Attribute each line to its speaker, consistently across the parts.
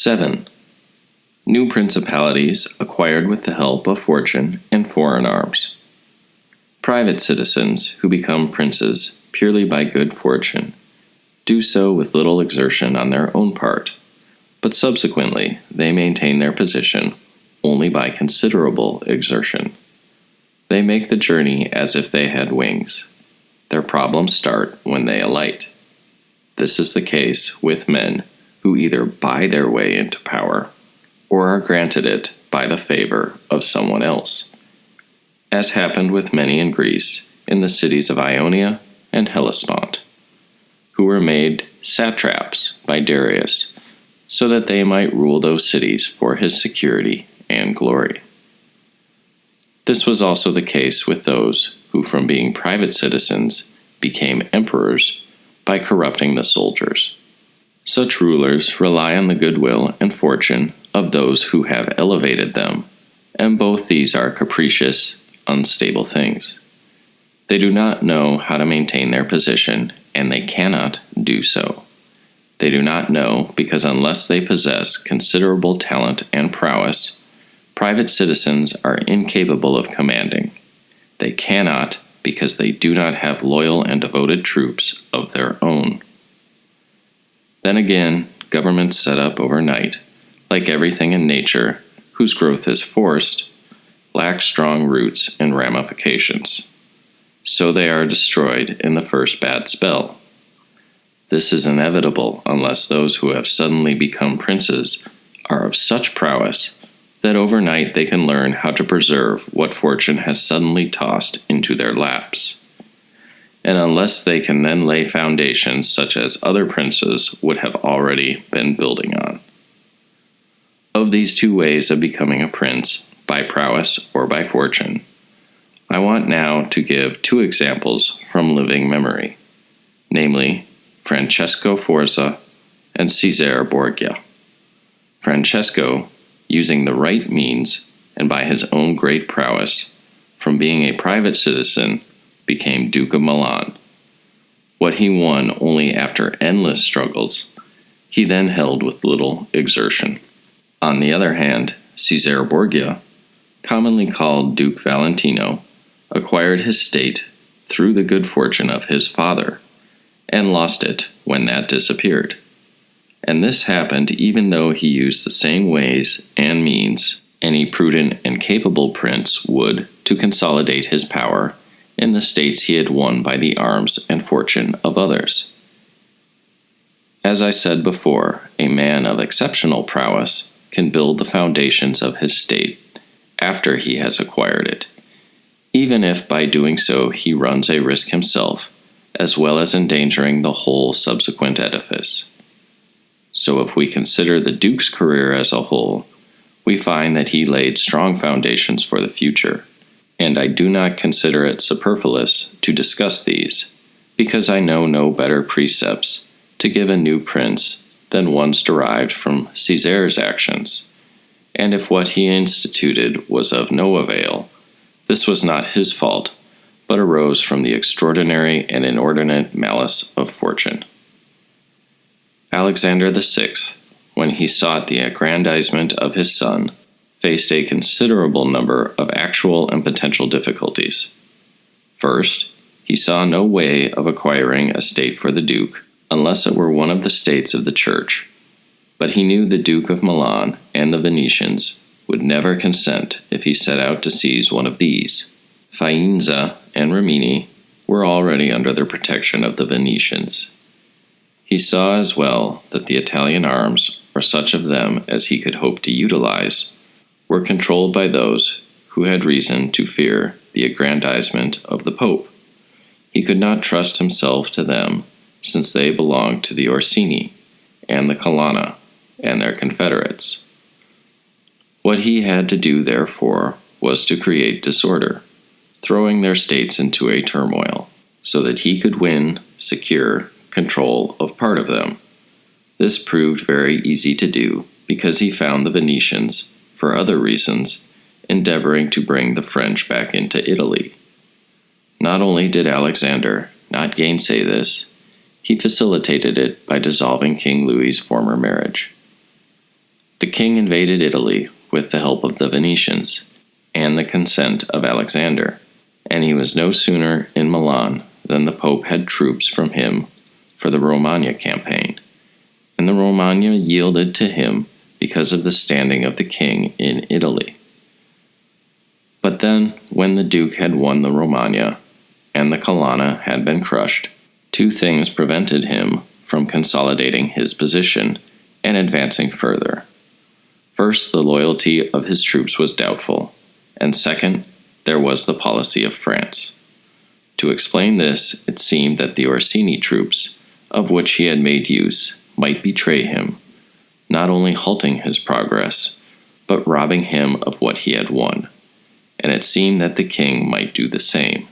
Speaker 1: 7. New principalities acquired with the help of fortune and foreign arms. Private citizens who become princes purely by good fortune do so with little exertion on their own part, but subsequently they maintain their position only by considerable exertion. They make the journey as if they had wings. Their problems start when they alight. This is the case with men who either buy their way into power or are granted it by the favor of someone else, as happened with many in Greece in the cities of Ionia and Hellespont, who were made satraps by Darius, so that they might rule those cities for his security and glory. This was also the case with those who from being private citizens became emperors by corrupting the soldiers. Such rulers rely on the goodwill and fortune of those who have elevated them, and both these are capricious, unstable things. They do not know how to maintain their position, and they cannot do so. They do not know because unless they possess considerable talent and prowess, private citizens are incapable of commanding. They cannot because they do not have loyal and devoted troops of their own. Then again, governments set up overnight, like everything in nature whose growth is forced, lack strong roots and ramifications. So they are destroyed in the first bad spell. This is inevitable unless those who have suddenly become princes are of such prowess that overnight they can learn how to preserve what fortune has suddenly tossed into their laps. And unless they can then lay foundations such as other princes would have already been building on. Of these two ways of becoming a prince, by prowess or by fortune, I want now to give two examples from living memory, namely Francesco Forza and Cesare Borgia. Francesco, using the right means and by his own great prowess, from being a private citizen, became Duke of Milan. What he won only after endless struggles, he then held with little exertion. On the other hand, Cesare Borgia, commonly called Duke Valentino, acquired his state through the good fortune of his father, and lost it when that disappeared. And this happened even though he used the same ways and means any prudent and capable prince would to consolidate his power in the states he had won by the arms and fortune of others. As I said before, a man of exceptional prowess can build the foundations of his state after he has acquired it, even if by doing so he runs a risk himself, as well as endangering the whole subsequent edifice. So if we consider the Duke's career as a whole, we find that he laid strong foundations for the future, and I do not consider it superfluous to discuss these, because I know no better precepts to give a new prince than ones derived from Caesar's actions, and if what he instituted was of no avail, this was not his fault, but arose from the extraordinary and inordinate malice of fortune. Alexander VI, when he sought the aggrandizement of his son, faced a considerable number of actual and potential difficulties. First, he saw no way of acquiring a state for the Duke unless it were one of the states of the Church, but he knew the Duke of Milan and the Venetians would never consent if he set out to seize one of these. Faenza and Rimini were already under the protection of the Venetians. He saw as well that the Italian arms, or such of them as he could hope to utilize, were controlled by those who had reason to fear the aggrandizement of the Pope. He could not trust himself to them, since they belonged to the Orsini and the Colonna and their confederates. What he had to do, therefore, was to create disorder, throwing their states into a turmoil, so that he could win, secure, control of part of them. This proved very easy to do, because he found the Venetians, for other reasons, endeavoring to bring the French back into Italy. Not only did Alexander not gainsay this, he facilitated it by dissolving King Louis's former marriage. The king invaded Italy with the help of the Venetians and the consent of Alexander, and he was no sooner in Milan than the Pope had troops from him for the Romagna campaign, and the Romagna yielded to him because of the standing of the king in Italy. But then, when the Duke had won the Romagna, and the Colonna had been crushed, two things prevented him from consolidating his position and advancing further. First, the loyalty of his troops was doubtful, and second, there was the policy of France. To explain this, it seemed that the Orsini troops, of which he had made use, might betray him, not only halting his progress, but robbing him of what he had won, and it seemed that the king might do the same.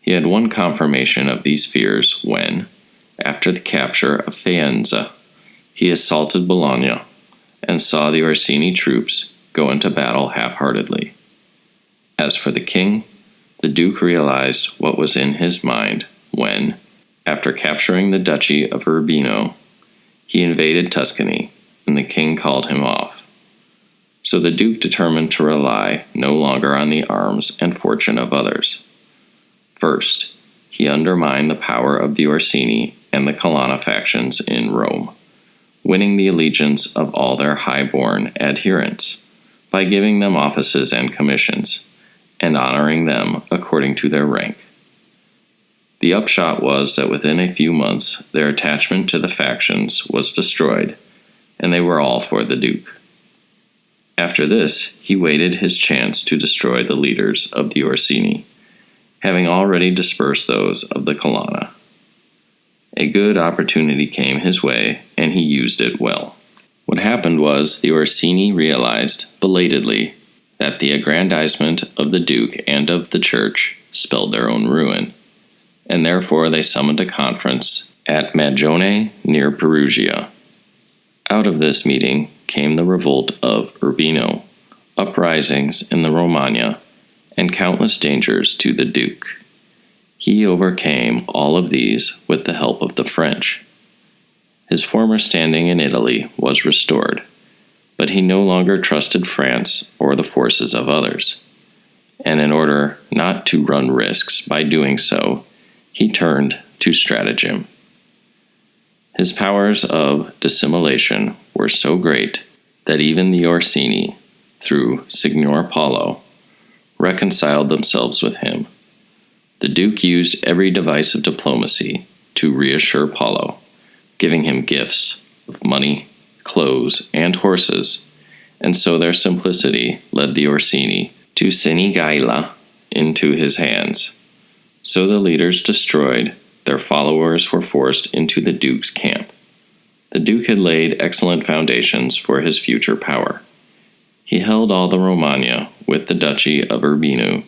Speaker 1: He had one confirmation of these fears when, after the capture of Faenza, he assaulted Bologna and saw the Orsini troops go into battle half-heartedly. As for the king, the Duke realized what was in his mind when, after capturing the duchy of Urbino, he invaded Tuscany, and the king called him off. So the Duke determined to rely no longer on the arms and fortune of others. First, he undermined the power of the Orsini and the Colonna factions in Rome, winning the allegiance of all their high-born adherents by giving them offices and commissions, and honoring them according to their rank. The upshot was that within a few months their attachment to the factions was destroyed, and they were all for the Duke. After this, he waited his chance to destroy the leaders of the Orsini, having already dispersed those of the Colonna. A good opportunity came his way, and he used it well. What happened was the Orsini realized, belatedly, that the aggrandizement of the Duke and of the Church spelled their own ruin, and therefore they summoned a conference at Magione near Perugia. Out of this meeting came the revolt of Urbino, uprisings in the Romagna, and countless dangers to the Duke. He overcame all of these with the help of the French. His former standing in Italy was restored, but he no longer trusted France or the forces of others, and in order not to run risks by doing so, he turned to stratagem. His powers of dissimulation were so great that even the Orsini, through Signor Paolo, reconciled themselves with him. The Duke used every device of diplomacy to reassure Paolo, giving him gifts of money, clothes, and horses, and so their simplicity led the Orsini to Senigallia into his hands. So the leaders destroyed, their followers were forced into the Duke's camp. The Duke had laid excellent foundations for his future power. He held all the Romagna with the Duchy of Urbino,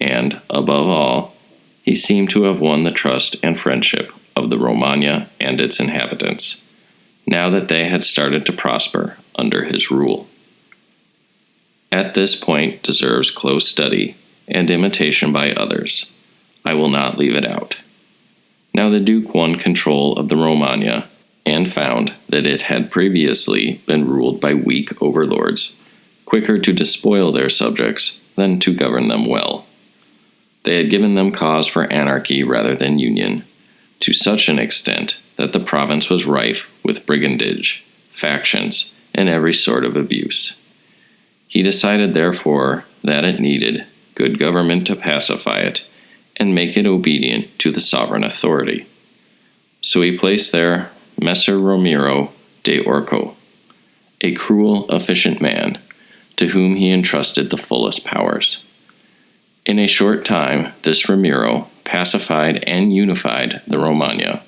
Speaker 1: and, above all, he seemed to have won the trust and friendship of the Romagna and its inhabitants, now that they had started to prosper under his rule. At this point deserves close study and imitation by others. I will not leave it out. Now the Duke won control of the Romagna and found that it had previously been ruled by weak overlords, quicker to despoil their subjects than to govern them well. They had given them cause for anarchy rather than union, to such an extent that the province was rife with brigandage, factions, and every sort of abuse. He decided, therefore, that it needed good government to pacify it and make it obedient to the sovereign authority. So he placed there Messer Romero de Orco, a cruel, efficient man, to whom he entrusted the fullest powers. In a short time, this Ramiro pacified and unified the Romagna,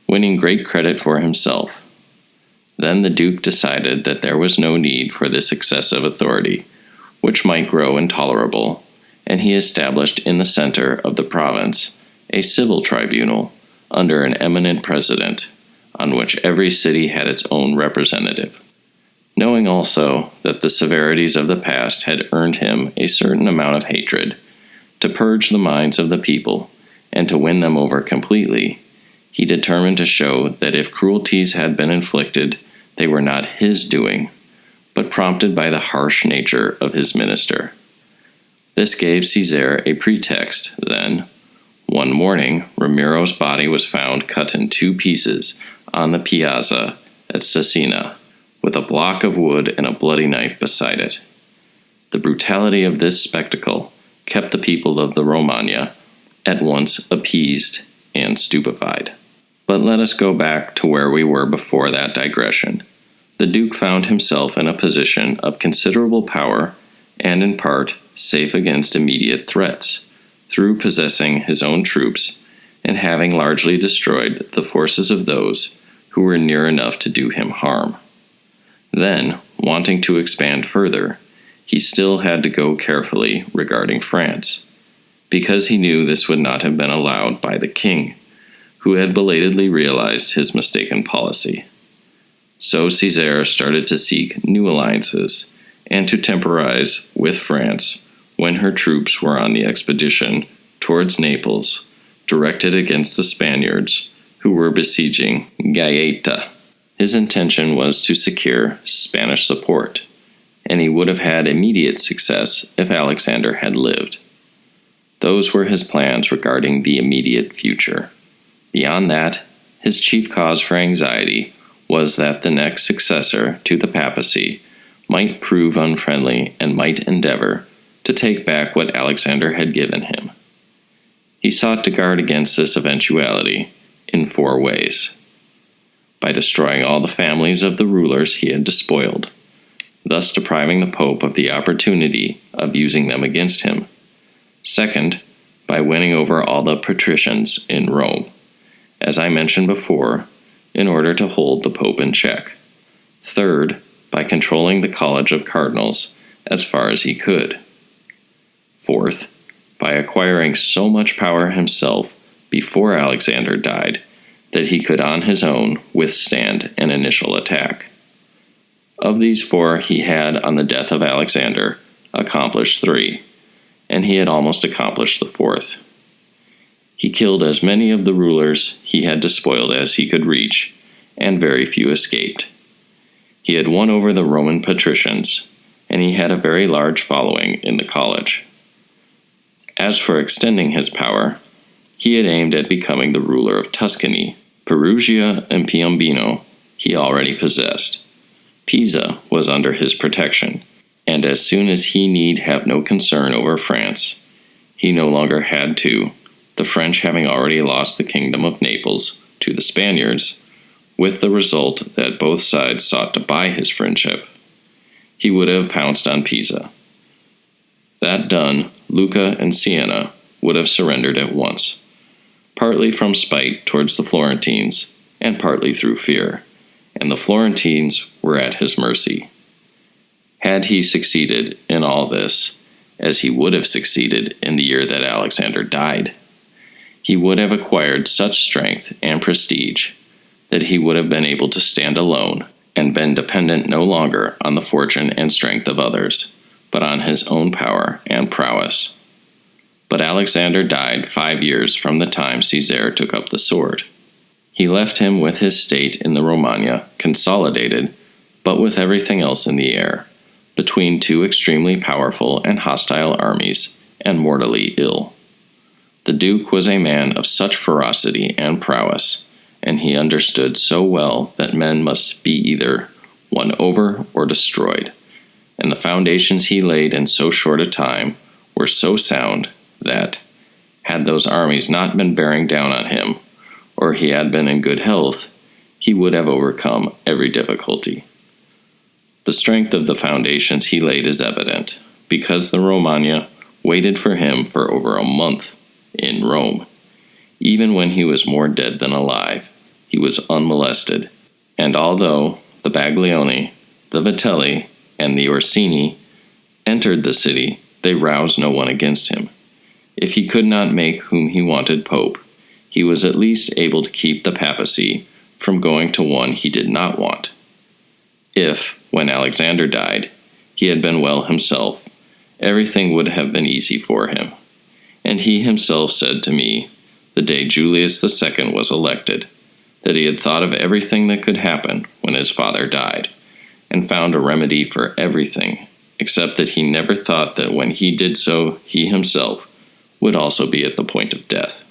Speaker 1: winning great credit for himself. Then the Duke decided that there was no need for this excessive authority, which might grow intolerable, and he established in the center of the province a civil tribunal under an eminent president, on which every city had its own representative. Knowing also that the severities of the past had earned him a certain amount of hatred, to purge the minds of the people, and to win them over completely, he determined to show that if cruelties had been inflicted, they were not his doing, prompted by the harsh nature of his minister. This gave Caesar a pretext. Then, one morning, Ramiro's body was found cut in 2 pieces on the piazza at Cesena, with a block of wood and a bloody knife beside it. The brutality of this spectacle kept the people of the Romagna at once appeased and stupefied. But let us go back to where we were before that digression. The Duke found himself in a position of considerable power and, in part, safe against immediate threats, through possessing his own troops and having largely destroyed the forces of those who were near enough to do him harm. Then, wanting to expand further, he still had to go carefully regarding France, because he knew this would not have been allowed by the king, who had belatedly realized his mistaken policy. So Caesar started to seek new alliances and to temporize with France when her troops were on the expedition towards Naples, directed against the Spaniards who were besieging Gaeta. His intention was to secure Spanish support, and he would have had immediate success if Alexander had lived. Those were his plans regarding the immediate future. Beyond that, his chief cause for anxiety was that the next successor to the papacy might prove unfriendly and might endeavor to take back what Alexander had given him. He sought to guard against this eventuality in 4 ways: by destroying all the families of the rulers he had despoiled, thus depriving the Pope of the opportunity of using them against him. Second, by winning over all the patricians in Rome, as I mentioned before, in order to hold the Pope in check. Third, by controlling the College of Cardinals as far as he could. Fourth, by acquiring so much power himself before Alexander died that he could on his own withstand an initial attack. Of these 4 he had, on the death of Alexander, accomplished 3, and he had almost accomplished the 4th. He killed as many of the rulers he had despoiled as he could reach, and very few escaped. He had won over the Roman patricians, and he had a very large following in the college. As for extending his power, he had aimed at becoming the ruler of Tuscany. Perugia and Piombino he already possessed. Pisa was under his protection, and as soon as he need have no concern over France, he no longer had to, the French having already lost the kingdom of Naples to the Spaniards, with the result that both sides sought to buy his friendship. He would have pounced on Pisa. That done, Lucca and Siena would have surrendered at once, partly from spite towards the Florentines, and partly through fear, and the Florentines were at his mercy. Had he succeeded in all this, as he would have succeeded in the year that Alexander died, he would have acquired such strength and prestige that he would have been able to stand alone and been dependent no longer on the fortune and strength of others, but on his own power and prowess. But Alexander died 5 years from the time Caesar took up the sword. He left him with his state in the Romagna, consolidated, but with everything else in the air, between 2 extremely powerful and hostile armies, and mortally ill. The Duke was a man of such ferocity and prowess, and he understood so well that men must be either won over or destroyed, and the foundations he laid in so short a time were so sound that, had those armies not been bearing down on him, or he had been in good health, he would have overcome every difficulty. The strength of the foundations he laid is evident, because the Romagna waited for him for over a month in Rome. Even when he was more dead than alive, he was unmolested, and although the Baglioni, the Vitelli, and the Orsini entered the city, they roused no one against him. If he could not make whom he wanted pope, he was at least able to keep the papacy from going to one he did not want. If, when Alexander died, he had been well himself, everything would have been easy for him. And he himself said to me, the day Julius II was elected, that he had thought of everything that could happen when his father died, and found a remedy for everything, except that he never thought that when he did so, he himself would also be at the point of death.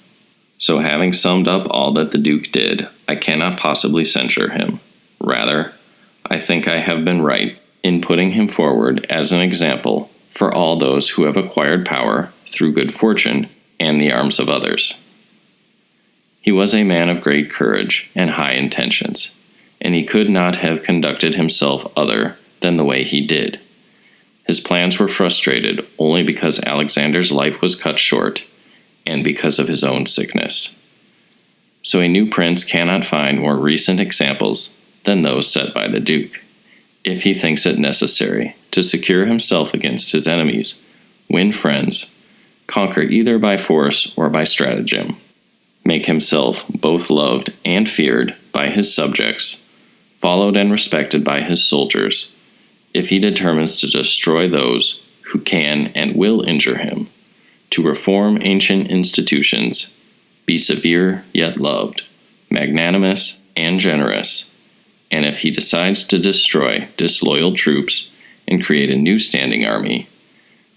Speaker 1: So having summed up all that the Duke did, I cannot possibly censure him. Rather, I think I have been right in putting him forward as an example for all those who have acquired power through good fortune and the arms of others. He was a man of great courage and high intentions, and he could not have conducted himself other than the way he did. His plans were frustrated only because Alexander's life was cut short, and because of his own sickness. So a new prince cannot find more recent examples than those set by the Duke, if he thinks it necessary to secure himself against his enemies, win friends, conquer either by force or by stratagem, make himself both loved and feared by his subjects, followed and respected by his soldiers, if he determines to destroy those who can and will injure him, to reform ancient institutions, be severe yet loved, magnanimous and generous, and if he decides to destroy disloyal troops and create a new standing army,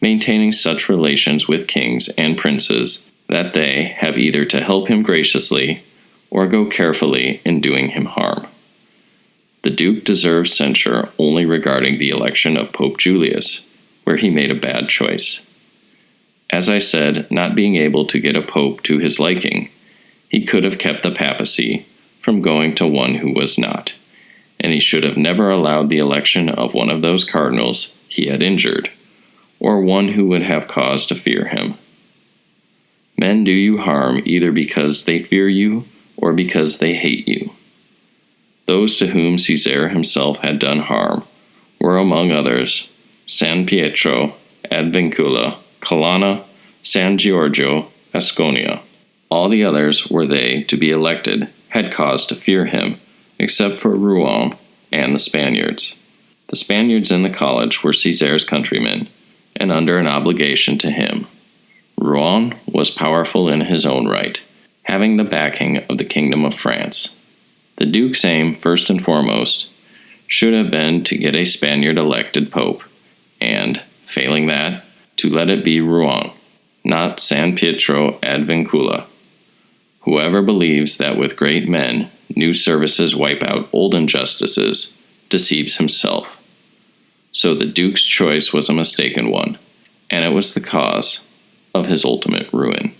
Speaker 1: maintaining such relations with kings and princes that they have either to help him graciously or go carefully in doing him harm. The Duke deserves censure only regarding the election of Pope Julius, where he made a bad choice. As I said, not being able to get a pope to his liking, he could have kept the papacy from going to one who was not, and he should have never allowed the election of one of those cardinals he had injured, or one who would have cause to fear him. Men do you harm either because they fear you or because they hate you. Those to whom Caesar himself had done harm were, among others, San Pietro ad Vincula, Colonna, San Giorgio, Asconia. All the others, were they to be elected, had cause to fear him, except for Rouen and the Spaniards. The Spaniards in the college were Caesar's countrymen, and under an obligation to him. Rouen was powerful in his own right, having the backing of the Kingdom of France. The Duke's aim, first and foremost, should have been to get a Spaniard elected pope, and, failing that, to let it be Rouen, not San Pietro ad Vincula. Whoever believes that with great men new services wipe out old injustices deceives himself. So the Duke's choice was a mistaken one, and it was the cause of his ultimate ruin.